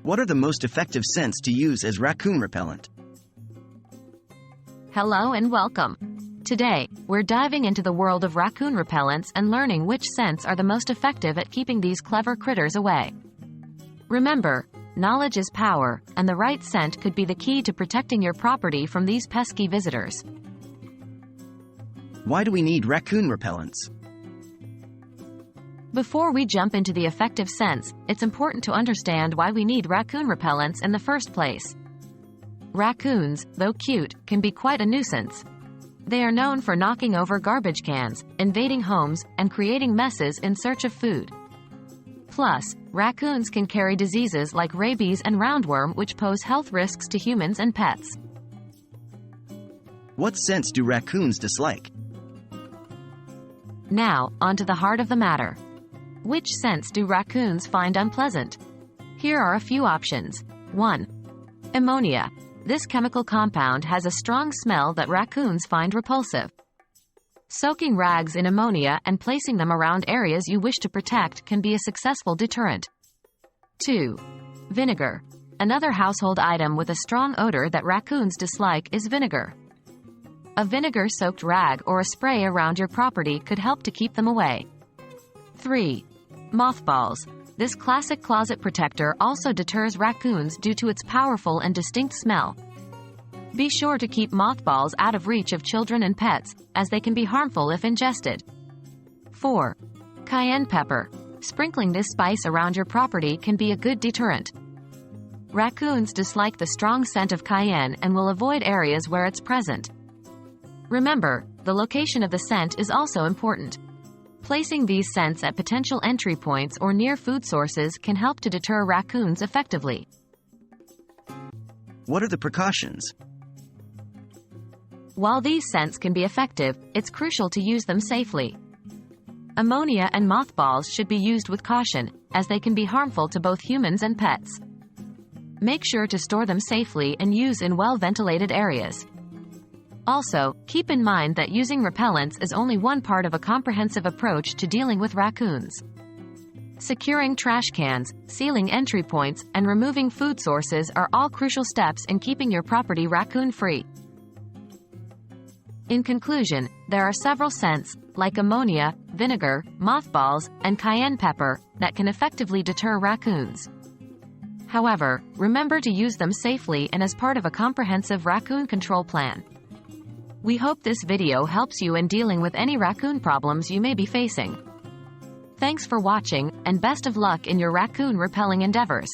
What are the most effective scents to use as raccoon repellent? Hello and welcome. Today, we're diving into the world of raccoon repellents and learning which scents are the most effective at keeping these clever critters away. Remember, knowledge is power, and the right scent could be the key to protecting your property from these pesky visitors. Why do we need raccoon repellents? Before we jump into the effective scents, it's important to understand why we need raccoon repellents in the first place. Raccoons, though cute, can be quite a nuisance. They are known for knocking over garbage cans, invading homes, and creating messes in search of food. Plus, raccoons can carry diseases like rabies and roundworm, which pose health risks to humans and pets. What scents do raccoons dislike? Now, onto the heart of the matter. Which scents do raccoons find unpleasant? Here are a few options. 1. Ammonia. This chemical compound has a strong smell that raccoons find repulsive. Soaking rags in ammonia and placing them around areas you wish to protect can be a successful deterrent. 2. Vinegar. Another household item with a strong odor that raccoons dislike is vinegar. A vinegar-soaked rag or a spray around your property could help to keep them away. 3. Mothballs. This classic closet protector also deters raccoons due to its powerful and distinct smell. Be sure to keep mothballs out of reach of children and pets, as they can be harmful if ingested. 4. Cayenne pepper. Sprinkling this spice around your property can be a good deterrent. Raccoons dislike the strong scent of cayenne and will avoid areas where it's present. Remember, the location of the scent is also important. Placing these scents at potential entry points or near food sources can help to deter raccoons effectively. What are the precautions? While these scents can be effective, it's crucial to use them safely. Ammonia and mothballs should be used with caution, as they can be harmful to both humans and pets. Make sure to store them safely and use in well-ventilated areas. Also, keep in mind that using repellents is only one part of a comprehensive approach to dealing with raccoons. Securing trash cans, sealing entry points, and removing food sources are all crucial steps in keeping your property raccoon-free. In conclusion, there are several scents, like ammonia, vinegar, mothballs, and cayenne pepper, that can effectively deter raccoons. However, remember to use them safely and as part of a comprehensive raccoon control plan. We hope this video helps you in dealing with any raccoon problems you may be facing. Thanks for watching, and best of luck in your raccoon repelling endeavors.